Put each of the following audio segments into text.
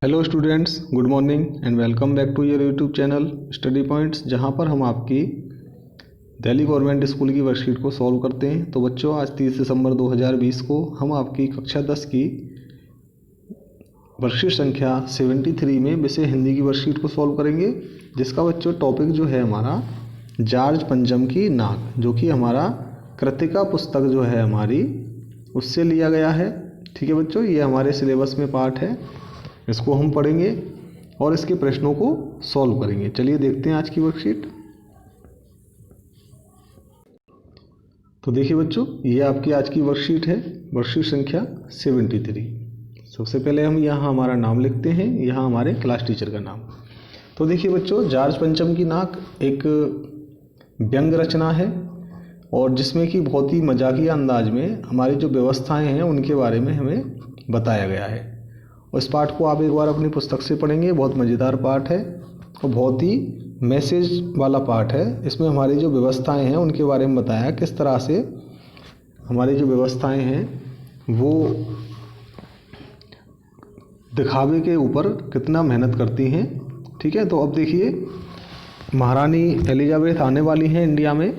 Hello students, good morning and welcome back to your YouTube channel study points, जहां पर हम आपकी Delhi government school की वर्कशीट को सॉल्व करते हैं। तो बच्चों, आज 30 दिसंबर 2020 को हम आपकी कक्षा 10 की वर्कशीट संख्या 73 में विषय हिंदी की वर्कशीट को सॉल्व करेंगे, जिसका बच्चों टॉपिक जो है हमारा जॉर्ज पंचम की नाक, जो कि हमारा कृतिका पुस्तक जो है हमारी उससे लिया गया है। ठीक है बच्चों, ये हमारे सिलेबस में पार्ट है, इसको हम पढ़ेंगे और इसके प्रश्नों को सॉल्व करेंगे। चलिए देखते हैं आज की वर्कशीट। तो देखिए बच्चों, ये आपकी आज की वर्कशीट है, वर्कशीट संख्या 73। सबसे पहले हम यहाँ हमारा नाम लिखते हैं, यहाँ हमारे क्लास टीचर का नाम। तो देखिए बच्चों, जॉर्ज पंचम की नाक एक व्यंग रचना है और जिसमें कि बहुत ही मजाकिया अंदाज में हमारी जो व्यवस्थाएं हैं उनके बारे में हमें बताया गया है। और इस पाठ को आप एक बार अपनी पुस्तक से पढ़ेंगे, बहुत मज़ेदार पाठ है और बहुत ही मैसेज वाला पाठ है। इसमें हमारी जो व्यवस्थाएं हैं उनके बारे में बताया, किस तरह से हमारी जो व्यवस्थाएं हैं वो दिखावे के ऊपर कितना मेहनत करती हैं। ठीक है, तो अब देखिए, महारानी एलिजाबेथ आने वाली हैं इंडिया में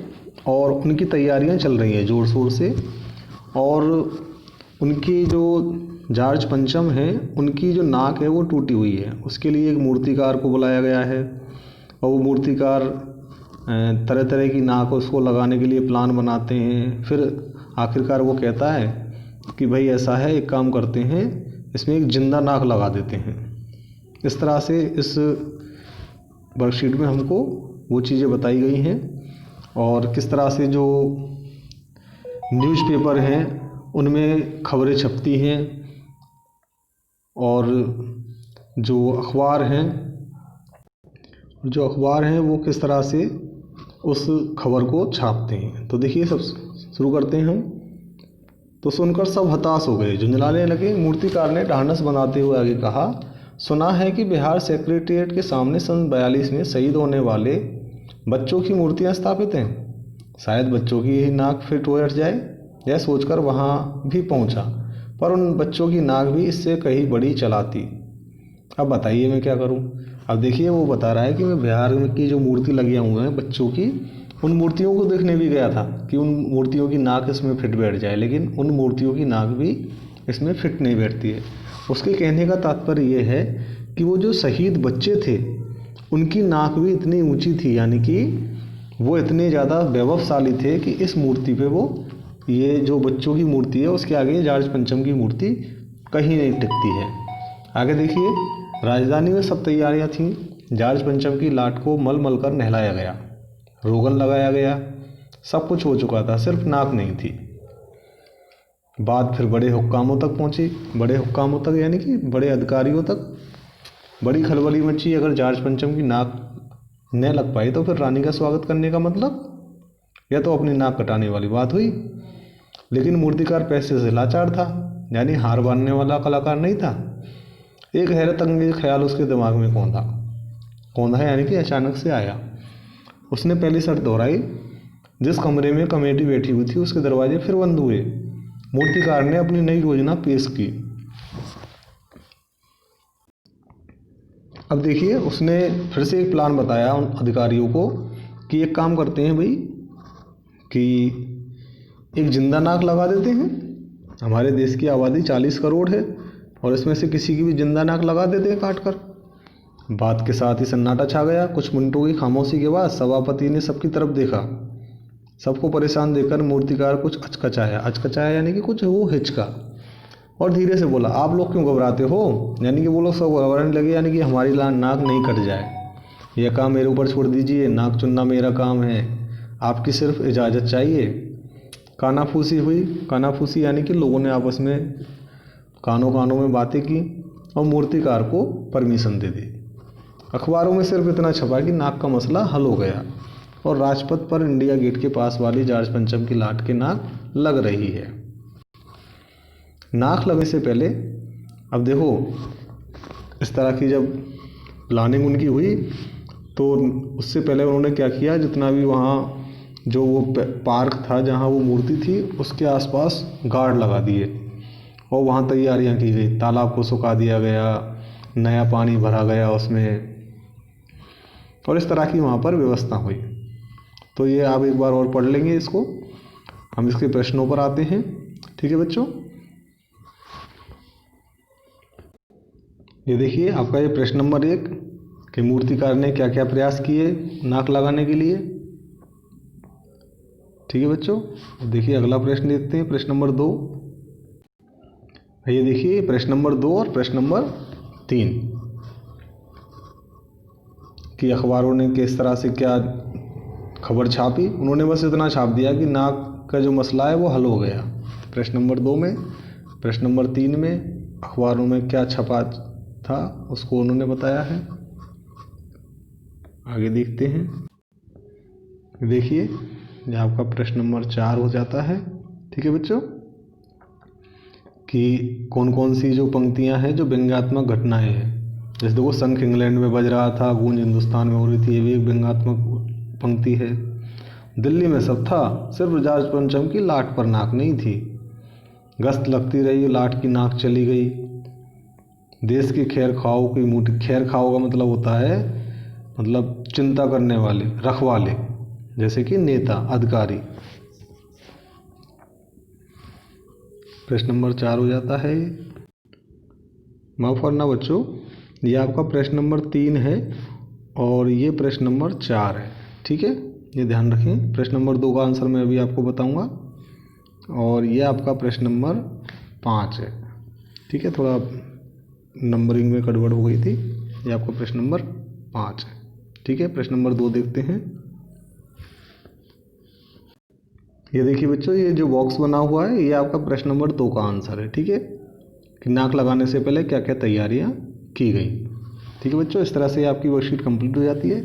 और उनकी तैयारियां चल रही हैं ज़ोर शोर से। और उनकी जो जॉर्ज पंचम हैं, उनकी जो नाक है वो टूटी हुई है। उसके लिए एक मूर्तिकार को बुलाया गया है और वो मूर्तिकार तरह तरह की नाक उसको लगाने के लिए प्लान बनाते हैं। फिर आखिरकार वो कहता है कि भाई ऐसा है, एक काम करते हैं, इसमें एक जिंदा नाक लगा देते हैं। इस तरह से इस वर्कशीट में हमको वो चीज़ें बताई गई हैं और किस तरह से जो न्यूज़पेपर हैं उनमें खबरें छपती हैं और जो अखबार हैं वो किस तरह से उस खबर को छापते हैं। तो देखिए, सब शुरू करते हैं हम। तो सुनकर सब हताश हो गए, झुंझलाने लगे। मूर्तिकार ने ढांढस बनाते हुए आगे कहा, सुना है कि बिहार सेक्रेटेरिएट के सामने सन 42 में शहीद होने वाले बच्चों की मूर्तियां स्थापित हैं। शायद बच्चों की ही नाक फिट हो जाए। यह सोचकर वहाँ भी पहुँचा, पर उन बच्चों की नाक भी इससे कहीं बड़ी चलाती। अब बताइए मैं क्या करूं। अब देखिए, वो बता रहा है कि मैं बिहार में की जो मूर्ति लगी हुए हैं बच्चों की, उन मूर्तियों को देखने भी गया था कि उन मूर्तियों की नाक इसमें फिट बैठ जाए, लेकिन उन मूर्तियों की नाक भी इसमें फिट नहीं बैठती है। उसके कहने का तात्पर्य ये है कि वो जो शहीद बच्चे थे उनकी नाक भी इतनी ऊँची थी, यानी कि वो इतने ज़्यादा वैभवशाली थे कि इस मूर्ति पे वो, ये जो बच्चों की मूर्ति है उसके आगे जॉर्ज पंचम की मूर्ति कहीं नहीं टिकती है। आगे देखिए, राजधानी में सब तैयारियां थीं। जॉर्ज पंचम की लाट को मल मल कर नहलाया गया, रोगन लगाया गया, सब कुछ हो चुका था, सिर्फ नाक नहीं थी। बात फिर बड़े हुक्कामों तक पहुंची, बड़े हुक्कामों तक यानी कि बड़े अधिकारियों तक। बड़ी खलबली मची। अगर जॉर्ज पंचम की नाक न लग पाई तो फिर रानी का स्वागत करने का मतलब, यह तो अपनी नाक कटाने वाली बात हुई। लेकिन मूर्तिकार पैसे से लाचार था, यानी हार मानने वाला कलाकार नहीं था। एक हैरत अंगेज ख्याल उसके दिमाग में कौंधा यानी कि अचानक से आया। उसने पहली शर्त दोहराई। जिस कमरे में कमेटी बैठी हुई थी उसके दरवाजे फिर बंद हुए। मूर्तिकार ने अपनी नई योजना पेश की। अब देखिए, उसने फिर से एक प्लान बताया उन अधिकारियों को कि एक काम करते हैं भाई, कि एक जिंदा नाक लगा देते हैं। हमारे देश की आबादी 40 करोड़ है और इसमें से किसी की भी जिंदा नाक लगा देते हैं काट कर। बात के साथ ही सन्नाटा छा गया। कुछ मिनटों की खामोशी के बाद सभापति ने सबकी तरफ देखा। सबको परेशान देखकर मूर्तिकार कुछ अचकचाया यानी कि कुछ वो हिचका और धीरे से बोला, आप लोग क्यों घबराते हो। यानी कि वो लोग सब घबराने लगे, यानी कि हमारी नाक नहीं कट जाए, यह काम मेरे ऊपर छोड़ दीजिए, नाक चुनना मेरा काम है, आपकी सिर्फ इजाज़त चाहिए। कानाफूसी हुई। कानाफूसी यानी कि लोगों ने आपस में कानों में बातें की और मूर्तिकार को परमिशन दे दी। अखबारों में सिर्फ इतना छपा कि नाक का मसला हल हो गया और राजपथ पर इंडिया गेट के पास वाली जॉर्ज पंचम की लाट के नाक लग रही है। नाक लगने से पहले, अब देखो, इस तरह की जब प्लानिंग उनकी हुई तो उससे पहले उन्होंने क्या किया, जितना भी वहाँ जो वो पार्क था जहाँ वो मूर्ति थी उसके आसपास गार्ड लगा दिए और वहाँ तैयारियाँ की गई। तालाब को सुखा दिया गया, नया पानी भरा गया उसमें, और इस तरह की वहाँ पर व्यवस्था हुई। तो ये आप एक बार और पढ़ लेंगे इसको। हम इसके प्रश्नों पर आते हैं। ठीक है बच्चों, ये देखिए आपका ये प्रश्न नंबर 1 कि मूर्तिकार ने क्या क्या प्रयास किए नाक लगाने के लिए। ठीक है बच्चों, देखिए अगला प्रश्न देखते हैं, प्रश्न नंबर 2। ये देखिए प्रश्न नंबर 2 और प्रश्न नंबर 3 कि अखबारों ने किस तरह से क्या खबर छापी। उन्होंने बस इतना छाप दिया कि नाक का जो मसला है वो हल हो गया। प्रश्न नंबर 2 में, प्रश्न नंबर 3 में अखबारों में क्या छपा था उसको उन्होंने बताया है। आगे देखते हैं। देखिए ये आपका प्रश्न नंबर 4 हो जाता है। ठीक है बच्चों, कि कौन कौन सी जो पंक्तियां हैं जो व्यंग्यात्मक घटनाएं हैं। जैसे देखो, शंख इंग्लैंड में बज रहा था, गूंज हिंदुस्तान में हो रही थी, ये भी एक व्यंग्यात्मक पंक्ति है। दिल्ली में सब था, सिर्फ जॉर्ज पंचम की लाट पर नाक नहीं थी। गश्त लगती रही, लाट की नाक चली गई। देश की खैर खाओ की मुट्ठी, खैर खाओ का मतलब होता है मतलब चिंता करने वाले, रखवाले, जैसे कि नेता, अधिकारी। प्रश्न नंबर 4 हो जाता है। माफ करना बच्चों, ये आपका प्रश्न नंबर 3 है और ये प्रश्न नंबर 4 है। ठीक है, ये ध्यान रखें। प्रश्न नंबर 2 का आंसर मैं अभी आपको बताऊंगा, और ये आपका प्रश्न नंबर 5 है। ठीक है, थोड़ा नंबरिंग में गड़बड़ हो गई थी। ये आपका प्रश्न नंबर 5 है। ठीक है, प्रश्न नंबर 2 देखते हैं। ये देखिए बच्चों, ये जो बॉक्स बना हुआ है ये आपका प्रश्न नंबर 2 का आंसर है। ठीक है, कि नाक लगाने से पहले क्या क्या तैयारियां की गई। ठीक है बच्चों, इस तरह से आपकी वर्कशीट कंप्लीट हो जाती है।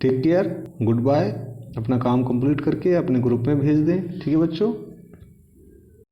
Take care, goodbye. अपना काम कंप्लीट करके अपने ग्रुप में भेज दें। ठीक है बच्चों।